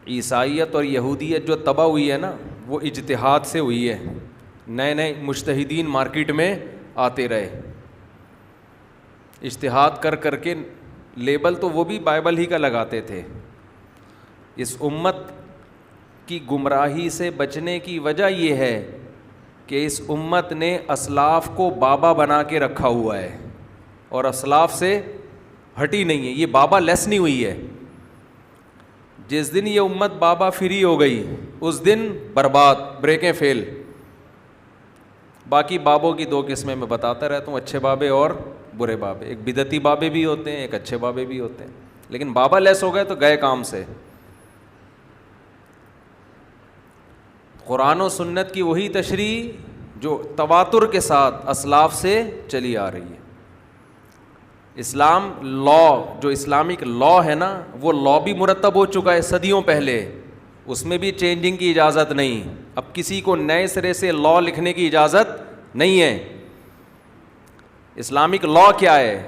عیسائیت اور یہودیت جو تباہ ہوئی ہے نا، وہ اجتہاد سے ہوئی ہے. نئے نئے مجتہدین مارکیٹ میں آتے رہے، اجتہاد کر کر کے لیبل تو وہ بھی بائبل ہی کا لگاتے تھے. اس امت کی گمراہی سے بچنے کی وجہ یہ ہے کہ اس امت نے اسلاف کو بابا بنا کے رکھا ہوا ہے اور اسلاف سے ہٹی نہیں ہے. یہ بابا لیس نہیں ہوئی ہے. جس دن یہ امت بابا فری ہو گئی اس دن برباد، بریکیں فیل. باقی بابوں کی دو قسمیں میں بتاتا رہتا ہوں، اچھے بابے اور برے بابے. ایک بدعتی بابے بھی ہوتے ہیں، ایک اچھے بابے بھی ہوتے ہیں، لیکن بابا لیس ہو گئے تو گئے کام سے. قرآن و سنت کی وہی تشریح جو تواتر کے ساتھ اسلاف سے چلی آ رہی ہے. اسلام لا، جو اسلامک لا ہے نا، وہ لا بھی مرتب ہو چکا ہے صدیوں پہلے، اس میں بھی چینجنگ کی اجازت نہیں. اب کسی کو نئے سرے سے لا لکھنے کی اجازت نہیں ہے. اسلامک لا کیا ہے؟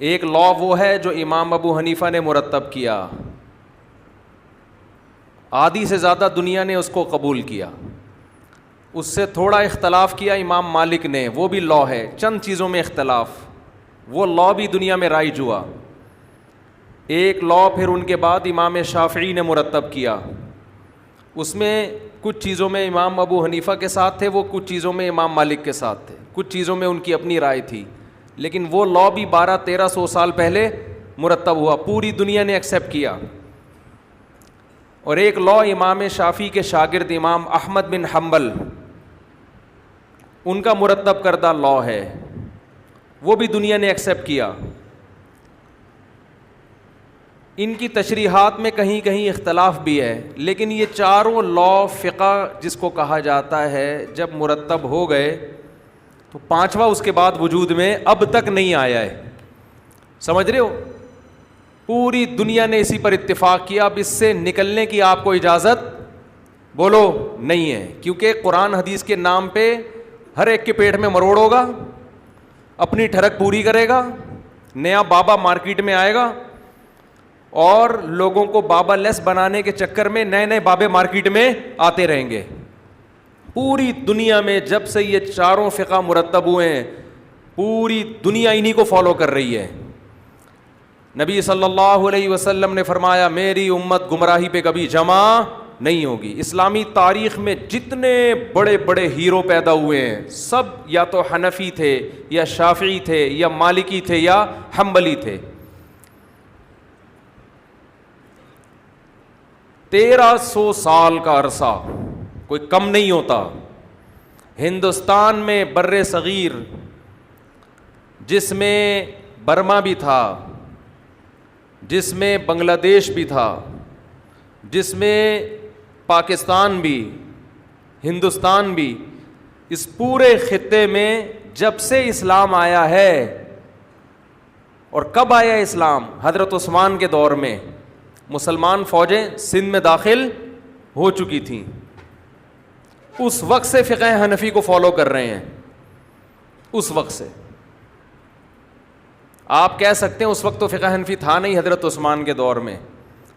ایک لا وہ ہے جو امام ابو حنیفہ نے مرتب کیا، آدھی سے زیادہ دنیا نے اس کو قبول کیا. اس سے تھوڑا اختلاف کیا امام مالک نے، وہ بھی لا ہے، چند چیزوں میں اختلاف، وہ لا بھی دنیا میں رائج ہوا. ایک لا پھر ان کے بعد امام شافعی نے مرتب کیا، اس میں کچھ چیزوں میں امام ابو حنیفہ کے ساتھ تھے، وہ کچھ چیزوں میں امام مالک کے ساتھ تھے، کچھ چیزوں میں ان کی اپنی رائے تھی. لیکن وہ لا بھی 1200-1300 سال پہلے مرتب ہوا، پوری دنیا نے ایکسیپٹ کیا. اور ایک لا امام شافعی کے شاگرد امام احمد بن حنبل، ان کا مرتب کردہ لا ہے، وہ بھی دنیا نے ایکسیپٹ کیا. ان کی تشریحات میں کہیں کہیں اختلاف بھی ہے، لیکن یہ چاروں لا فقہ جس کو کہا جاتا ہے جب مرتب ہو گئے تو پانچواں اس کے بعد وجود میں اب تک نہیں آیا ہے. سمجھ رہے ہو؟ پوری دنیا نے اسی پر اتفاق کیا، اب اس سے نکلنے کی آپ کو اجازت بولو نہیں ہے، کیونکہ قرآن حدیث کے نام پہ ہر ایک کے پیٹ میں مروڑ ہوگا، اپنی ٹھڑک پوری کرے گا، نیا بابا مارکیٹ میں آئے گا اور لوگوں کو بابا لیس بنانے کے چکر میں نئے نئے بابے مارکیٹ میں آتے رہیں گے. پوری دنیا میں جب سے یہ چاروں فقہ مرتب ہوئے ہیں، پوری دنیا انہی کو فالو کر رہی ہے. نبی صلی اللہ علیہ وسلم نے فرمایا میری امت گمراہی پہ کبھی جمع نہیں ہوگی. اسلامی تاریخ میں جتنے بڑے بڑے ہیرو پیدا ہوئے ہیں سب یا تو حنفی تھے یا شافعی تھے یا مالکی تھے یا حنبلی تھے. 1300 سال کا عرصہ کوئی کم نہیں ہوتا. ہندوستان میں بر صغیر جس میں برما بھی تھا، جس میں بنگلہ دیش بھی تھا، جس میں پاکستان بھی، ہندوستان بھی، اس پورے خطے میں جب سے اسلام آیا ہے، اور کب آیا اسلام؟ حضرت عثمان کے دور میں مسلمان فوجیں سندھ میں داخل ہو چکی تھیں. اس وقت سے فقہ حنفی کو فالو کر رہے ہیں. اس وقت سے آپ کہہ سکتے ہیں اس وقت تو فقہ حنفی تھا نہیں. حضرت عثمان کے دور میں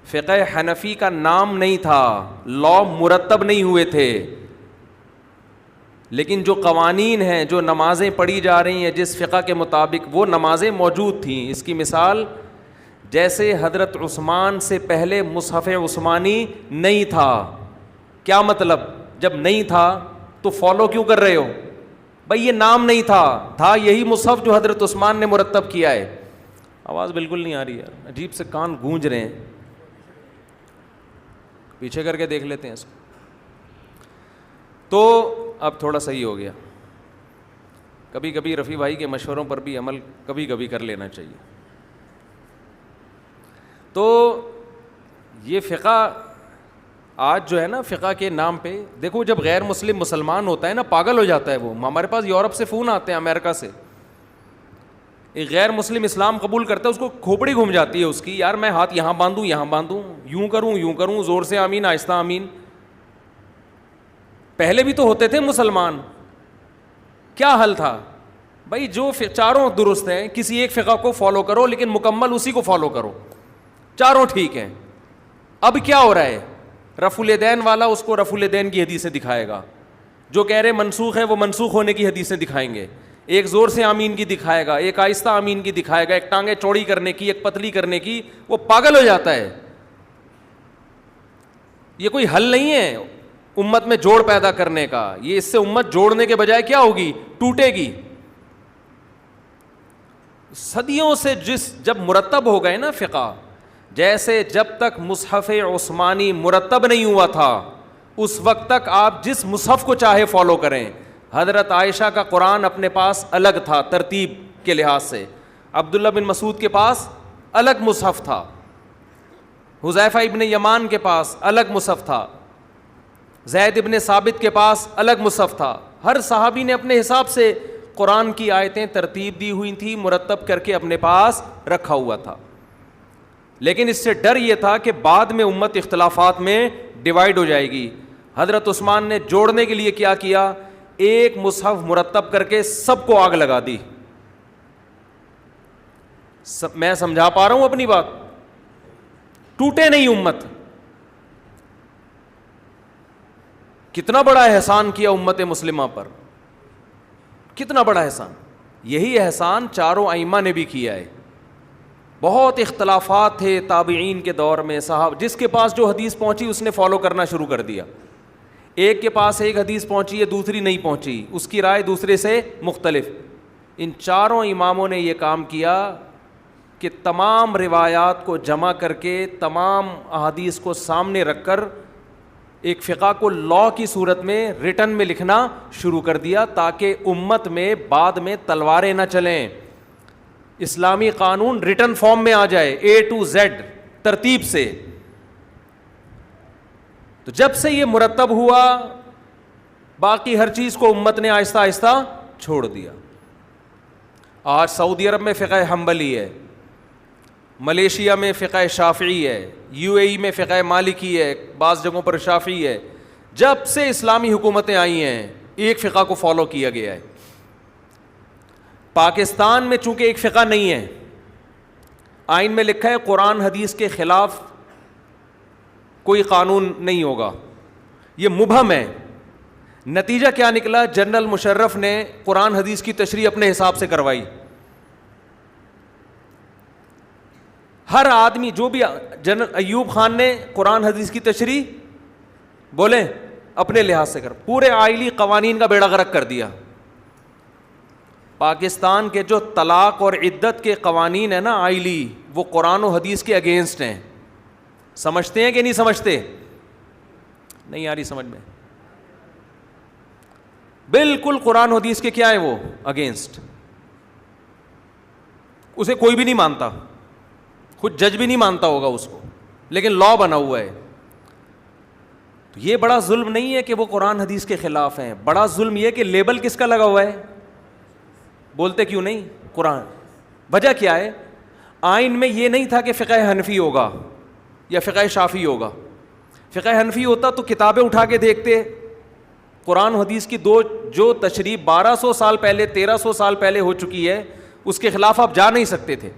فقہ حنفی کا نام نہیں تھا، لا مرتب نہیں ہوئے تھے، لیکن جو قوانین ہیں، جو نمازیں پڑھی جا رہی ہیں جس فقہ کے مطابق، وہ نمازیں موجود تھیں. اس کی مثال جیسے حضرت عثمان سے پہلے مصحف عثمانی نہیں تھا. کیا مطلب؟ جب نہیں تھا تو فالو کیوں کر رہے ہو بھائی؟ یہ نام نہیں تھا یہی مصحف جو حضرت عثمان نے مرتب کیا ہے. آواز بالکل نہیں آ رہی ہے، عجیب سے کان گونج رہے ہیں، پیچھے کر کے دیکھ لیتے ہیں اس کو. تو اب تھوڑا صحیح ہو گیا. کبھی کبھی رفیع بھائی کے مشوروں پر بھی عمل کبھی کبھی کر لینا چاہیے. تو یہ فقہ آج جو ہے نا، فقہ کے نام پہ دیکھو، جب غیر مسلم مسلمان ہوتا ہے نا، پاگل ہو جاتا ہے وہ. ہمارے پاس یورپ سے فون آتے ہیں، امریکہ سے، ایک غیر مسلم اسلام قبول کرتا ہے، اس کو کھوپڑی گھوم جاتی ہے اس کی، یار میں ہاتھ یہاں باندھوں یہاں باندھوں، یوں کروں زور سے آمین، آہستہ آمین. پہلے بھی تو ہوتے تھے مسلمان، کیا حل تھا بھائی؟ جو چاروں درست ہیں، کسی ایک فقہ کو فالو کرو لیکن مکمل اسی کو فالو کرو، چاروں ٹھیک ہیں. اب کیا ہو رہا ہے؟ رفع الیدین والا اس کو رفع الیدین کی حدیثیں دکھائے گا، جو کہہ رہے منسوخ ہے وہ منسوخ ہونے کی حدیثیں دکھائیں گے، ایک زور سے آمین کی دکھائے گا، ایک آہستہ آمین کی دکھائے گا، ایک ٹانگیں چوڑی کرنے کی، ایک پتلی کرنے کی، وہ پاگل ہو جاتا ہے. یہ کوئی حل نہیں ہے امت میں جوڑ پیدا کرنے کا، یہ اس سے امت جوڑنے کے بجائے کیا ہوگی؟ ٹوٹے گی. صدیوں سے جب مرتب ہو گئے نا فقہ، جیسے جب تک مصحف عثمانی مرتب نہیں ہوا تھا اس وقت تک آپ جس مصحف کو چاہے فالو کریں. حضرت عائشہ کا قرآن اپنے پاس الگ تھا ترتیب کے لحاظ سے، عبداللہ بن مسعود کے پاس الگ مصحف تھا، حذیفہ ابن یمان کے پاس الگ مصحف تھا، زید ابن ثابت کے پاس الگ مصحف تھا. ہر صحابی نے اپنے حساب سے قرآن کی آیتیں ترتیب دی ہوئی تھی، مرتب کر کے اپنے پاس رکھا ہوا تھا. لیکن اس سے ڈر یہ تھا کہ بعد میں امت اختلافات میں ڈیوائیڈ ہو جائے گی. حضرت عثمان نے جوڑنے کے لیے کیا کیا؟ ایک مصحف مرتب کر کے سب کو آگ لگا دی. میں سمجھا پا رہا ہوں اپنی بات؟ ٹوٹے نہیں امت. کتنا بڑا احسان کیا امت مسلمہ پر، کتنا بڑا احسان. یہی احسان چاروں ائمہ نے بھی کیا ہے. بہت اختلافات تھے تابعین کے دور میں، صاحب جس کے پاس جو حدیث پہنچی اس نے فالو کرنا شروع کر دیا. ایک کے پاس ایک حدیث پہنچی ہے، دوسری نہیں پہنچی، اس کی رائے دوسرے سے مختلف. ان چاروں اماموں نے یہ کام کیا کہ تمام روایات کو جمع کر کے، تمام احادیث کو سامنے رکھ کر ایک فقہ کو لا کی صورت میں ریٹن میں لکھنا شروع کر دیا، تاکہ امت میں بعد میں تلواریں نہ چلیں. اسلامی قانون ریٹن فارم میں آ جائے، A to Z ترتیب سے. تو جب سے یہ مرتب ہوا، باقی ہر چیز کو امت نے آہستہ آہستہ چھوڑ دیا. آج سعودی عرب میں فقہ حنبلی ہے، ملیشیا میں فقہ شافعی ہے، UAE میں فقہ مالکی ہے، بعض جگہوں پر شافعی ہے. جب سے اسلامی حکومتیں آئی ہیں ایک فقہ کو فالو کیا گیا ہے. پاکستان میں چونکہ ایک فقہ نہیں ہے، آئین میں لکھا ہے قرآن حدیث کے خلاف کوئی قانون نہیں ہوگا، یہ مبہم ہے. نتیجہ کیا نکلا؟ جنرل مشرف نے قرآن حدیث کی تشریح اپنے حساب سے کروائی. ہر آدمی جو بھی، جنرل ایوب خان نے قرآن حدیث کی تشریح بولیں اپنے لحاظ سے کر، پورے آئلی قوانین کا بیڑا غرق کر دیا. پاکستان کے جو طلاق اور عدت کے قوانین ہیں نا آئلی، وہ قرآن و حدیث کے اگینسٹ ہیں. سمجھتے ہیں کہ نہیں سمجھتے؟ نہیں آ رہی سمجھ میں؟ بالکل قرآن و حدیث کے کیا ہیں وہ؟ اگینسٹ. اسے کوئی بھی نہیں مانتا، خود جج بھی نہیں مانتا ہوگا اس کو، لیکن لا بنا ہوا ہے. تو یہ بڑا ظلم نہیں ہے کہ وہ قرآن حدیث کے خلاف ہیں، بڑا ظلم یہ کہ لیبل کس کا لگا ہوا ہے؟ بولتے کیوں نہیں قرآن؟ وجہ کیا ہے؟ آئین میں یہ نہیں تھا کہ فقہ حنفی ہوگا یا فقہ شافعی ہوگا. فقہ حنفی ہوتا تو کتابیں اٹھا کے دیکھتے، قرآن حدیث کی جو تشریح 1200 سال پہلے 1300 سال پہلے ہو چکی ہے اس کے خلاف آپ جا نہیں سکتے تھے.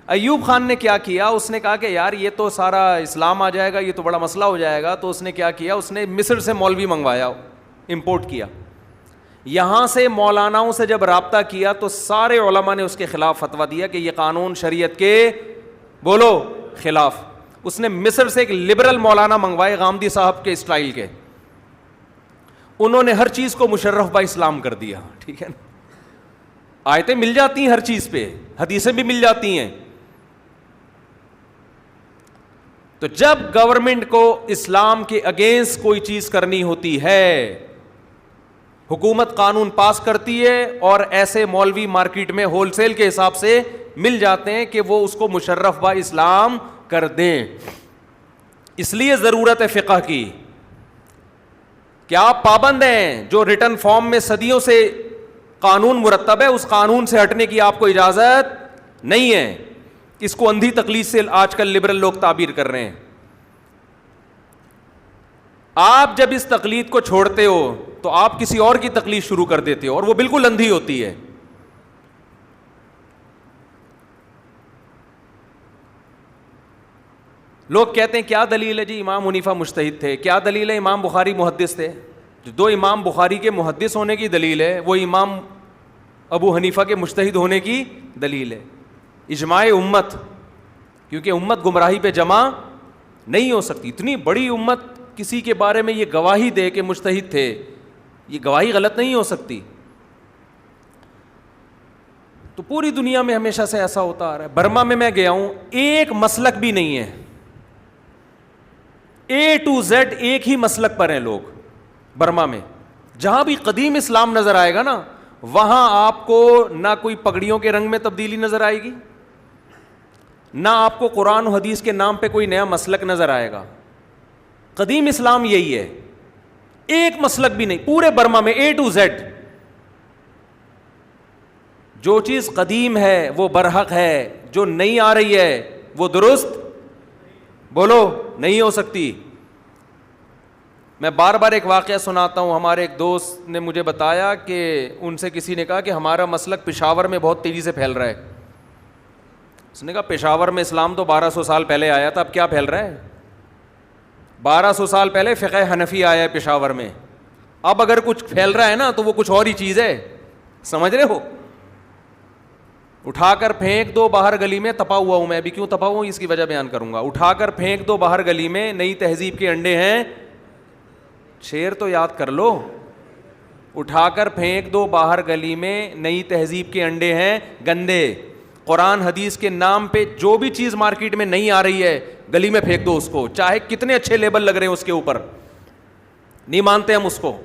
ایوب خان نے کیا کیا؟ اس نے کہا کہ یار یہ تو سارا اسلام آ جائے گا، یہ تو بڑا مسئلہ ہو جائے گا. تو اس نے کیا کیا؟ اس نے مصر سے مولوی منگوایا، امپورٹ کیا. یہاں سے مولاناؤں سے جب رابطہ کیا تو سارے علماء نے اس کے خلاف فتویٰ دیا کہ یہ قانون شریعت کے بولو خلاف. اس نے مصر سے ایک لبرل مولانا منگوائے غامدی صاحب کے اسٹائل کے، انہوں نے ہر چیز کو مشرف با اسلام کر دیا. ٹھیک ہے نا؟ آیتیں مل جاتی ہیں ہر چیز پہ، حدیثیں بھی مل جاتی ہیں. تو جب گورنمنٹ کو اسلام کے اگینسٹ کوئی چیز کرنی ہوتی ہے، حکومت قانون پاس کرتی ہے اور ایسے مولوی مارکیٹ میں ہول سیل کے حساب سے مل جاتے ہیں کہ وہ اس کو مشرف با اسلام کر دیں. اس لیے ضرورت ہے فقہ کی کہ آپ پابند ہیں. جو ریٹن فارم میں صدیوں سے قانون مرتب ہے اس قانون سے ہٹنے کی آپ کو اجازت نہیں ہے. اس کو اندھی تقلید سے آج کل لبرل لوگ تعبیر کر رہے ہیں. آپ جب اس تقلید کو چھوڑتے ہو تو آپ کسی اور کی تقلید شروع کر دیتے ہو اور وہ بالکل اندھی ہوتی ہے. لوگ کہتے ہیں کیا دلیل ہے جی امام حنیفہ مجتہد تھے, کیا دلیل ہے امام بخاری محدث تھے. جو دو امام بخاری کے محدث ہونے کی دلیل ہے وہ امام ابو حنیفہ کے مجتہد ہونے کی دلیل ہے. اجماع امت, کیونکہ امت گمراہی پہ جمع نہیں ہو سکتی. اتنی بڑی امت کسی کے بارے میں یہ گواہی دے کہ مجتہد تھے, یہ گواہی غلط نہیں ہو سکتی. تو پوری دنیا میں ہمیشہ سے ایسا ہوتا آ رہا ہے. برما میں گیا ہوں, ایک مسلک بھی نہیں ہے, A to Z ایک ہی مسلک پر ہیں لوگ. برما میں جہاں بھی قدیم اسلام نظر آئے گا نا, وہاں آپ کو نہ کوئی پگڑیوں کے رنگ میں تبدیلی نظر آئے گی, نہ آپ کو قرآن و حدیث کے نام پہ کوئی نیا مسلک نظر آئے گا. قدیم اسلام یہی ہے, ایک مسلک بھی نہیں پورے برما میں A to Z. جو چیز قدیم ہے وہ برحق ہے, جو نئی آ رہی ہے وہ درست بولو نہیں ہو سکتی. میں بار بار ایک واقعہ سناتا ہوں. ہمارے ایک دوست نے مجھے بتایا کہ ان سے کسی نے کہا کہ ہمارا مسلک پشاور میں بہت تیزی سے پھیل رہا ہے. اس نے کہا پشاور میں اسلام تو 1200 سال پہلے آیا تھا, اب کیا پھیل رہا ہے؟ 1200 سال پہلے فقہ حنفی آیا ہے پشاور میں, اب اگر کچھ پھیل رہا ہے نا تو وہ کچھ اور ہی چیز ہے. سمجھ رہے ہو؟ اٹھا کر پھینک دو باہر گلی میں, تپا ہوا ہوں میں, ابھی کیوں تپا ہوا ہوں اس کی وجہ بیان کروں گا. اٹھا کر پھینک دو باہر گلی میں, نئی تہذیب کے انڈے ہیں. شعر تو یاد کر لو. اٹھا کر پھینک دو باہر گلی میں, نئی تہذیب کے انڈے ہیں گندے. قرآن حدیث کے نام پہ جو بھی چیز مارکیٹ میں نہیں آ رہی ہے گلی میں پھینک دو اس کو, چاہے کتنے اچھے لیبل لگ رہے ہیں اس کے اوپر. نہیں مانتے ہم اس کو,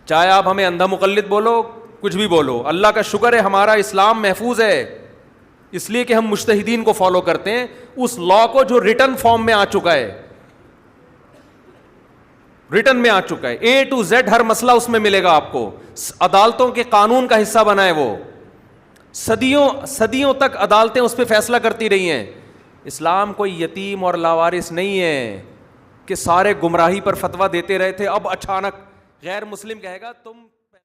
چاہے آپ ہمیں اندھا مقلد بولو, کچھ بھی بولو. اللہ کا شکر ہے ہمارا اسلام محفوظ ہے, اس لیے کہ ہم مجتہدین کو فالو کرتے ہیں. اس لا کو جو ریٹن فارم میں آ چکا ہے, ریٹن میں آ چکا ہے, A to Z ہر مسئلہ اس میں ملے گا آپ کو. عدالتوں کے قانون کا حصہ بنا ہے وہ, صدیوں تک عدالتیں اس پہ فیصلہ کرتی رہی ہیں. اسلام کوئی یتیم اور لاوارث نہیں ہے کہ سارے گمراہی پر فتویٰ دیتے رہے تھے, اب اچانک غیر مسلم کہے گا تم